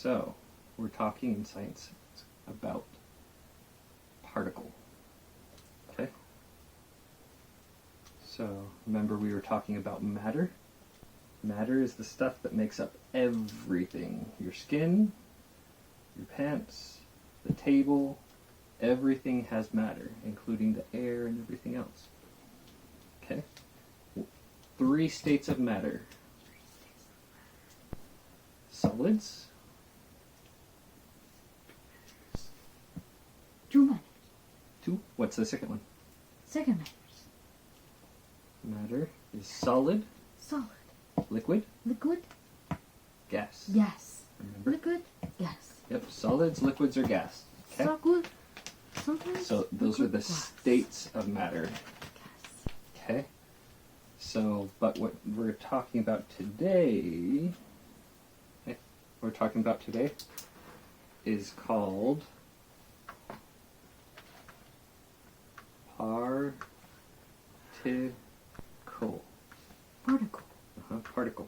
So, we're talking in science about particle. Okay? So, remember we were talking about matter? Matter is the stuff that makes up everything. Your skin, your pants, the table, everything has matter, including the air and everything else. Okay? 3 states of matter. Solids. 2 matters. 2. What's the second one? Second matters. Matter is solid, Solid. liquid, Liquid. gas. Gas. Remember? Liquid. Gas. Yep, solids, liquids, or gas. Okay? Solid. Sometimes. So those are the liquid gas. states of matter. Gas. Okay? So, but what we're talking about today, is called particle. Particle. Particle.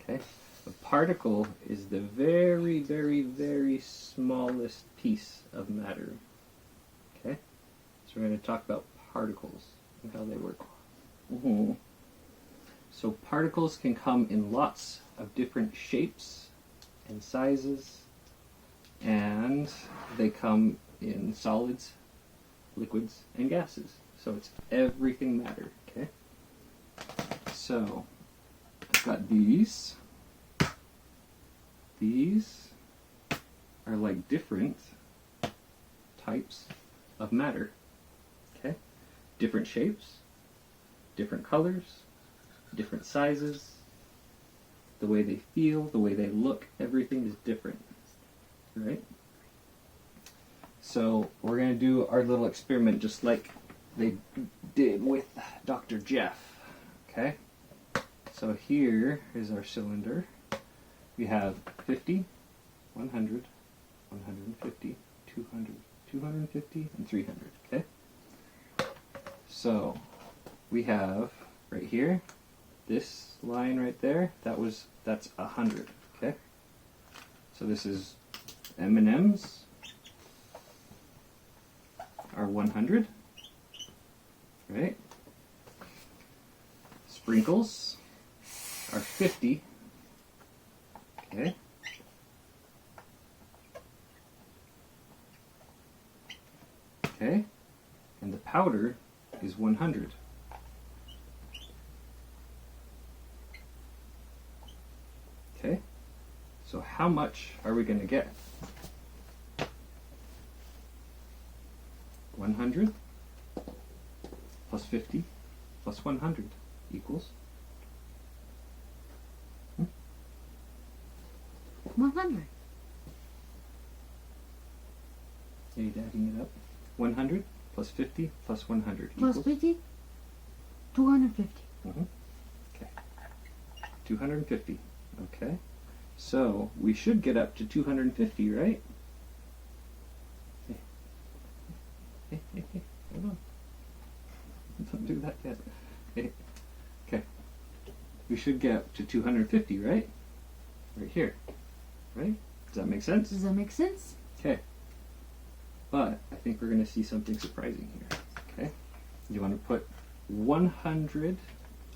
Okay? A particle is the very, very, very smallest piece of matter. Okay? So we're going to talk about particles and how they work. So particles can come in lots of different shapes and sizes, and they come in solids, liquids, and gases. So it's everything matter. Okay? So I've got these. These are like different types of matter. Okay? Different shapes, different colors, different sizes, the way they feel, the way they look, everything is different. Right? So we're going to do our little experiment just like they did with Dr. Jeff. Okay? So here is our cylinder. We have 50, 100, 150, 200, 250, and 300. Okay? So we have right here, this line right there, that's 100. Okay? So this is M&Ms are 100. Right? Sprinkles are 50. Okay. Okay. And the powder is 100. Okay. So how much are we going to get? 100 plus 50 plus 100 equals 100. Are you adding it up? 100 plus 50 plus 100 Plus equals 50. 250. Okay. 250. Okay. So we should get up to 250, right? Hey, hold on. Don't do that yet. Okay. We should get up to 250, right? Right here. Right? Does that make sense? Does that make sense? Okay. But I think we're going to see something surprising here. Okay? You want to put 100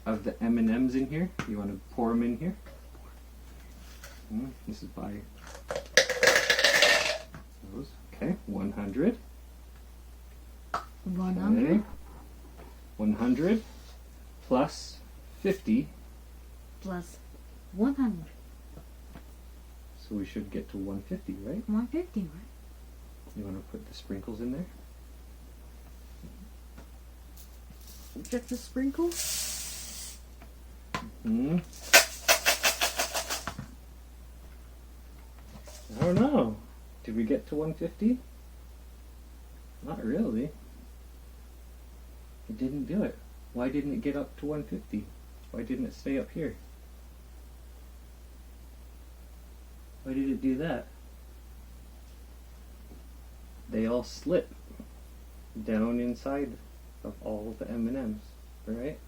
of the M&Ms in here. You want to pour them in here. This is by those. Okay, 100. 100. Okay. 100 plus 50. Plus 100. So we should get to 150, right? 150, right? You want to put the sprinkles in there? Check the sprinkle. I don't know. Did we get to 150? Not really. It didn't do it. Why didn't it get up to 150? Why didn't it stay up here? Why did it do that? They all slip down inside of all the M&Ms, right?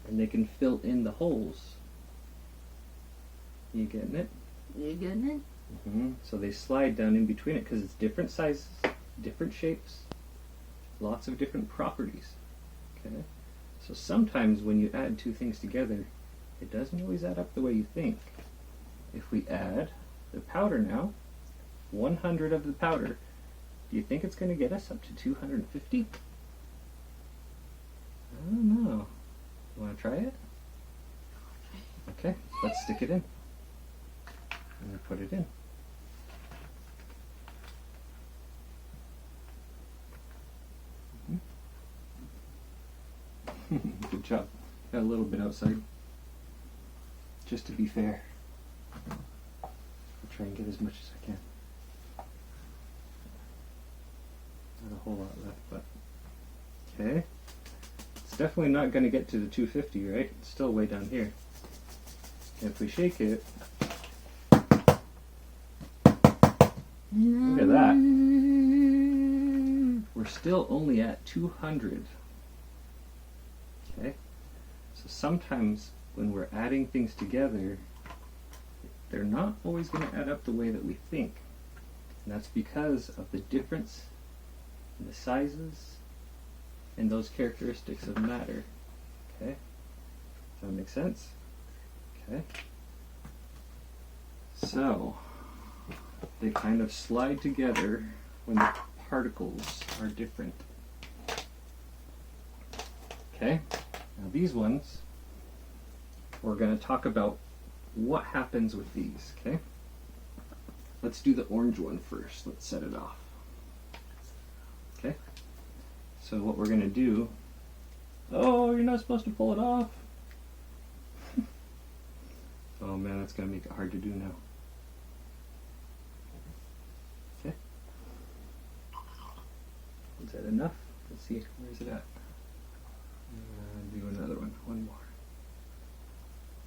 And they can fill in the holes. You getting it? You getting it? So they slide down in between it because it's different sizes, different shapes, lots of different properties. Okay? So sometimes when you add two things together, it doesn't always add up the way you think. If we add the powder now, 100 of the powder, do you think it's going to get us up to 250? I don't know. You want to try it? Okay, let's stick it in. And then put it in. Good job. Got a little bit outside. Just to be fair. I'll try and get as much as I can. Not a whole lot left, but okay. It's definitely not going to get to the 250, right? It's still way down here. And if we shake it, look at that. We're still only at 200. Okay? So sometimes when we're adding things together, they're not always going to add up the way that we think. And that's because of the difference in the sizes and those characteristics of matter. Okay? Does that make sense? Okay? So, they kind of slide together when the particles are different. Okay? Now these ones, we're going to talk about what happens with these, okay? Let's do the orange one first. Let's set it off. Okay? So what we're going to do... Oh, you're not supposed to pull it off. Oh man, that's going to make it hard to do now. Okay? Is that enough? Let's see, where's it at? Do another one more.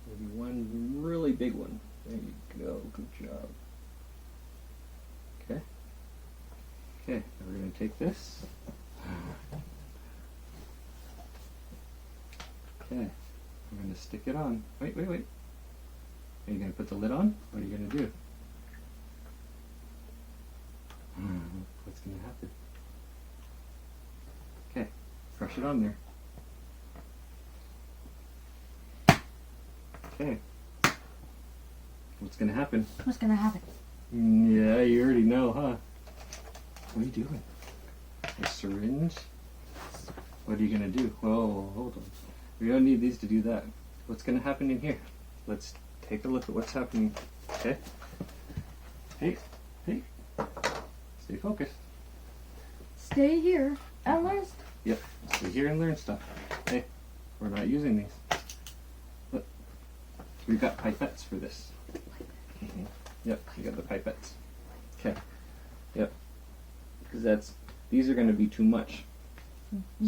Maybe one really big one. There you go, good job. Okay. Okay, now we're going to take this. Okay, we're going to stick it on. Wait. Are you going to put the lid on? What are you going to do? What's going to happen? Okay, crush it on there. Okay. What's going to happen? What's gonna happen? Yeah, you already know, huh? What are you doing? A syringe? What are you going to do? Oh, hold on. We don't need these to do that. What's going to happen in here? Let's take a look at what's happening. Okay? Hey. Stay focused. Stay here and learn. Yep. Stay here and learn stuff. Hey, we're not using these. Look. We've got pipettes for this. Yep, you got the pipettes. Okay. Yep. Because these are going to be too much.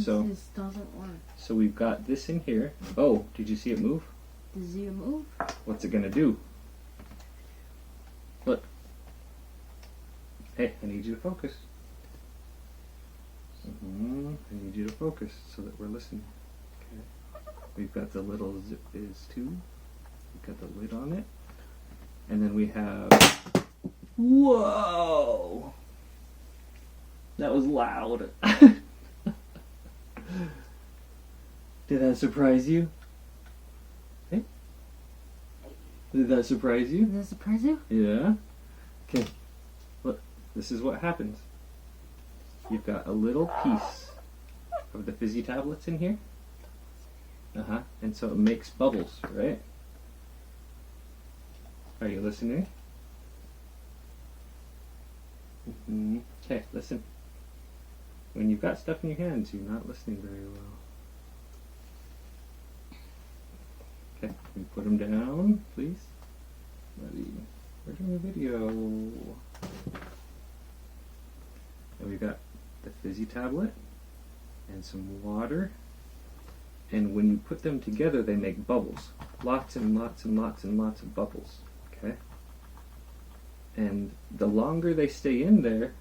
So- This doesn't work. So we've got this in here. Oh, did you see it move? Does you move? What's it going to do? Look. Hey, I need you to focus. I need you to focus so that we're listening. Okay. We've got the little zip biz tube. We've got the lid on it. And then we have... Whoa! That was loud. Did that surprise you? Hey? Did that surprise you? Does that surprise you? Yeah. Okay. Look, this is what happens. You've got a little piece of the fizzy tablets in here. And so it makes bubbles, right? Are you listening? Okay, listen. When you've got stuff in your hands, you're not listening very well. Okay, can you put them down, please? Buddy, we're doing a video. And we've got the fizzy tablet and some water. And when you put them together, they make bubbles. Lots and lots and lots and lots of bubbles. Okay? And the longer they stay in there,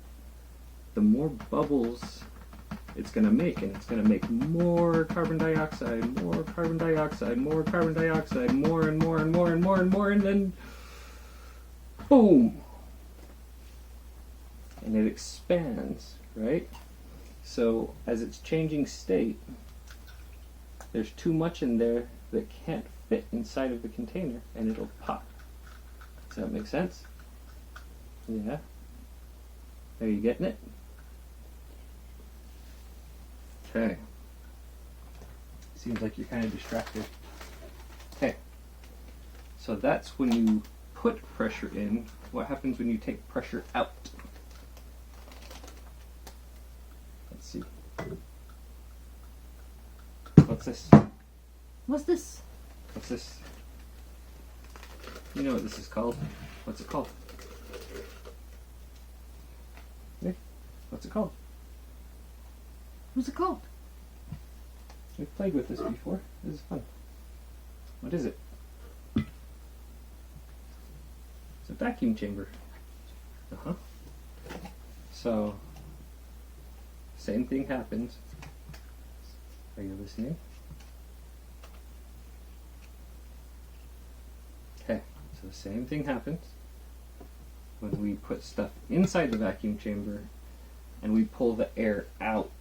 the more bubbles it's going to make. And it's going to make more carbon dioxide, more carbon dioxide, more carbon dioxide, more and more and more and more and more, and then boom! and it expands, right? So as it's changing state, there's too much in there that can't fit inside of the container, and it'll pop. Does that make sense? Yeah? Are you getting it? Okay. Seems like you're kind of distracted. Okay. So that's when you put pressure in. What happens when you take pressure out? Let's see. What's this? What's this? What's this? You know what this is called. What's it called? Nick, what's it called? What's it called? We've played with this before. This is fun. What is it? It's a vacuum chamber. Uh-huh. So, same thing happens. Are you listening? Okay, so the same thing happens when we put stuff inside the vacuum chamber and we pull the air out.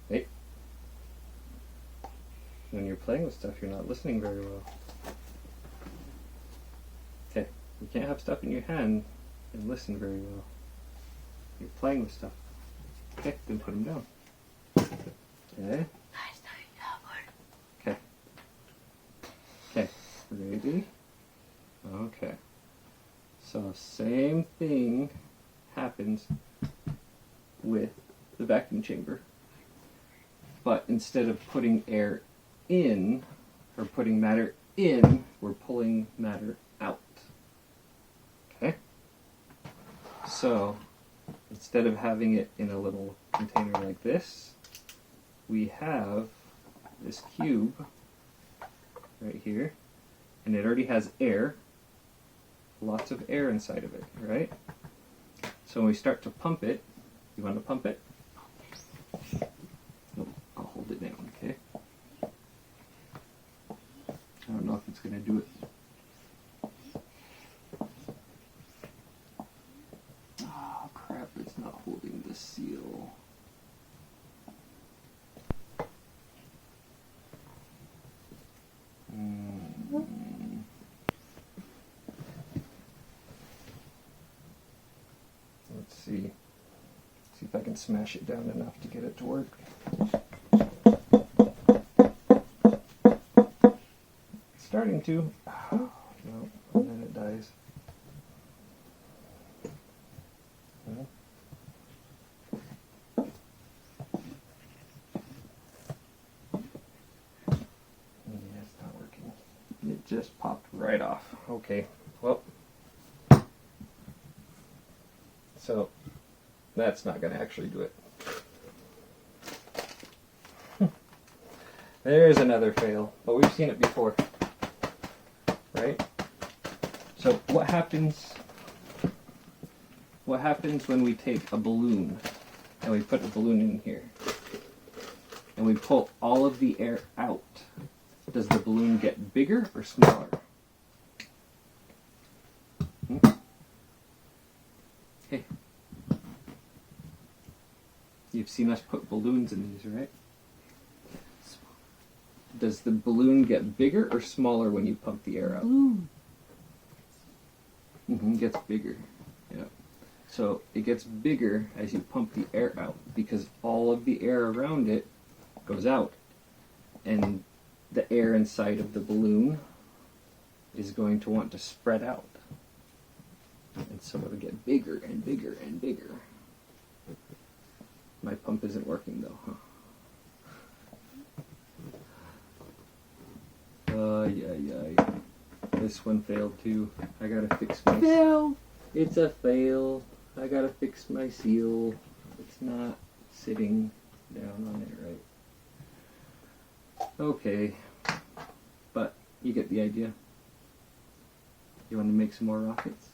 Hey? When you're playing with stuff, you're not listening very well. Okay, you can't have stuff in your hand and listen very well. You're playing with stuff. Okay, then put them down. Okay. Okay. Okay. Ready? Okay. So same thing happens with the vacuum chamber. But instead of putting air in, or putting matter in, we're pulling matter out. Okay? So, instead of having it in a little container like this, we have this cube right here, and it already has air, lots of air inside of it, right? So when we start to pump it, you want to pump it? Nope, I'll hold it down, okay? I don't know if it's going to do it. Oh crap, it's not holding the seal. Let's see. See if I can smash it down enough to get it to work. It's starting to. Oh, no, and then it dies. No. Yeah, it's not working. It just popped right off. Okay, well. So, that's not going to actually do it. There's another fail, but we've seen it before. Right? So, what happens when we take a balloon and we put a balloon in here and we pull all of the air out? Does the balloon get bigger or smaller? Hey. You've seen us put balloons in these, right? Does the balloon get bigger or smaller when you pump the air out? Balloon. It gets bigger. Yeah. So it gets bigger as you pump the air out because all of the air around it goes out. And the air inside of the balloon is going to want to spread out. And so it'll get bigger and bigger and bigger. My pump isn't working though, huh? Yeah. This one failed too. I gotta fix my... Fail. It's a fail. I gotta fix my seal. It's not sitting down on it right. Okay. But you get the idea. You want to make some more rockets?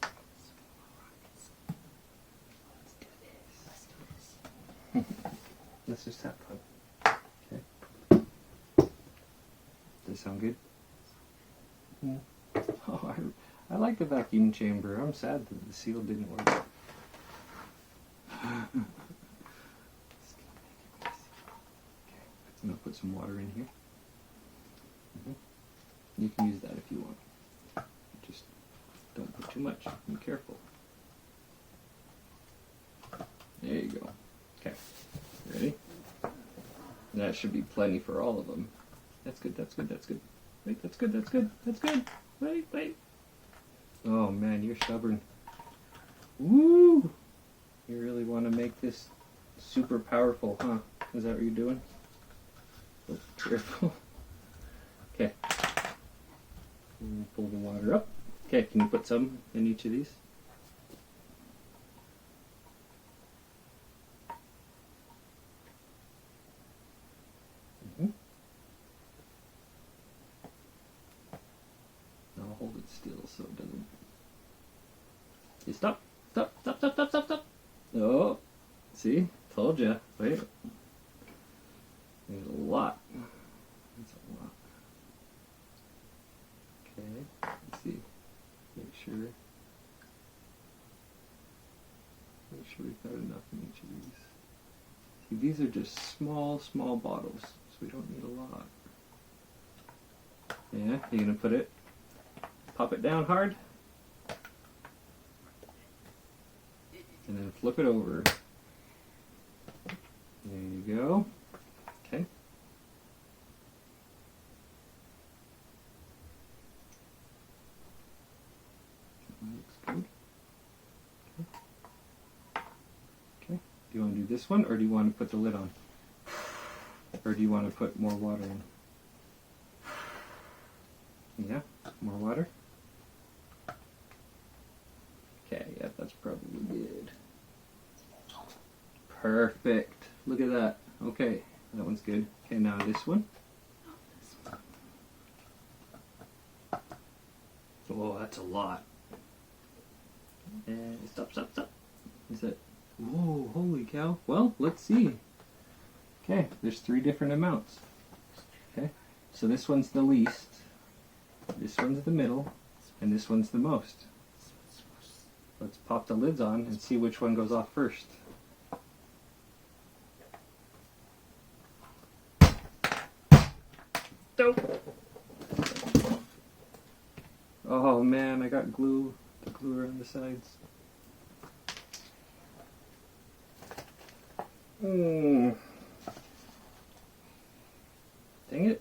Let's just have fun. Okay. Does it sound good? Oh, I like the vacuum chamber. I'm sad that the seal didn't work. I'm gonna put some water in here. You can use that if you want. Just don't put too much. Be careful. There you go. Okay. Ready? That should be plenty for all of them. That's good, that's good, that's good. Wait, that's good, that's good, that's good. Wait, wait. Oh man, you're stubborn. Woo! You really want to make this super powerful, huh? Is that what you're doing? Oh, careful. Okay. Pull the water up. Okay, can you put some in each of these? I'll hold it still so it doesn't. Okay, stop! Stop! Stop! Stop! Stop! Stop! Stop! Oh, see? Told ya. Wait. There's a lot. That's a lot. Okay. Let's see. Make sure. Make sure we've got enough in each of these. See, these are just small, small bottles, so we don't need a lot. Yeah, you're gonna put it. Pop it down hard. And then flip it over. There you go. Okay. Looks good. Okay. Okay. Do you want to do this one, or do you want to put the lid on? Or do you want to put more water in? Yeah? More water? Okay, yeah, that's probably good. Perfect. Look at that. Okay, that one's good. Okay, now this one. Oh, that's a lot. And stop, stop, stop. Is it? Whoa, holy cow. Well, let's see. Okay, there's 3 different amounts. Okay, so this one's the least, this one's the middle, and this one's the most. Let's pop the lids on and see which one goes off first. Dope. Oh man, I got glue. The glue around the sides. Dang it.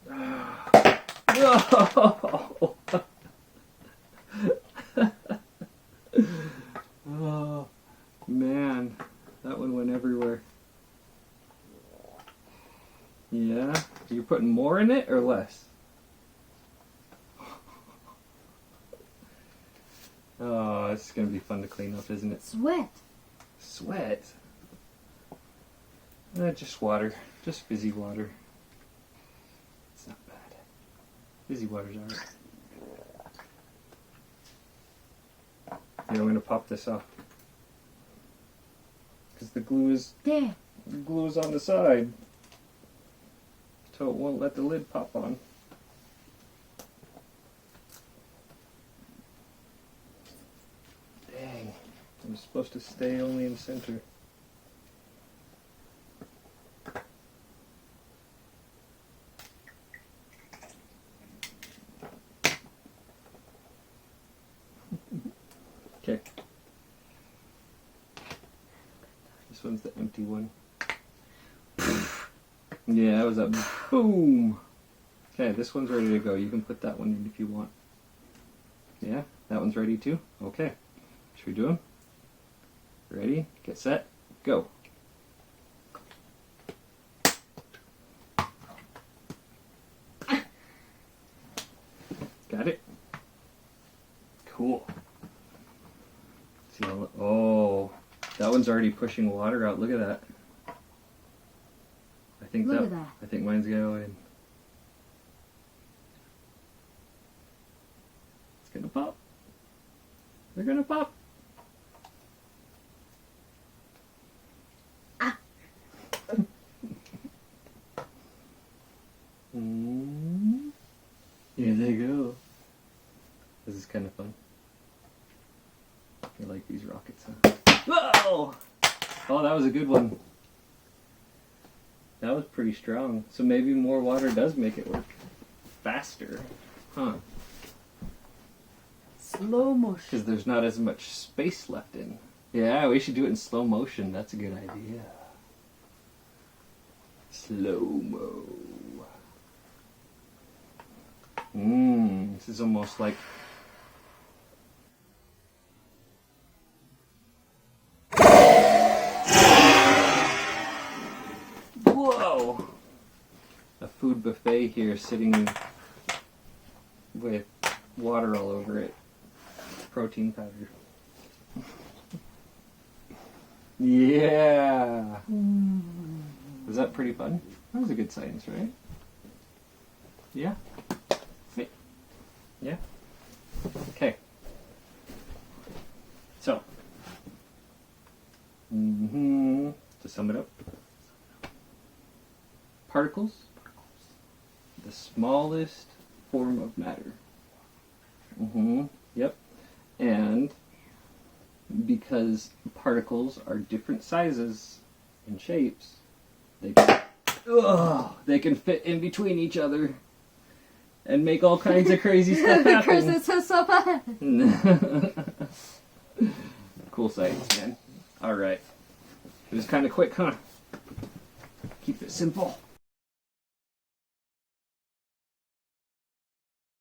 No! Oh man, that one went everywhere. Yeah, are you putting more in it or less? Oh, it's gonna be fun to clean up, isn't it? Sweat. Sweat? Just water. Just fizzy water. It's not bad. Fizzy water's alright. Yeah, I'm gonna pop this off. Because the glue is on the side. So it won't let the lid pop on. Dang. I'm supposed to stay only in center. Okay. This one's the empty one. Yeah, that was a boom. Okay, this one's ready to go. You can put that one in if you want. Yeah, that one's ready too? Okay. Should we do them? Ready, get set, go. Got it? Cool. See how, oh, that one's already pushing water out. Look at that. Look at that. I think mine's going. It's gonna pop. They're gonna pop. Ah. Here they go. This is kind of fun. You like these rockets, huh? Whoa! Oh, that was a good one. That was pretty strong. So maybe more water does make it work faster. Huh. Slow motion. Because there's not as much space left in. Yeah, we should do it in slow motion. That's a good idea. Slow-mo. This is almost like... Whoa! A food buffet here sitting with water all over it. Protein powder. Yeah! Was that pretty fun? That was a good science, right? Yeah? Yeah? Okay. So. To sum it up. Particles. The smallest form of matter. Yep. And because particles are different sizes and shapes, they can fit in between each other and make all kinds of crazy stuff Because happen. it's so bad. Cool science, man. Alright. It was kind of quick, huh? Keep it simple.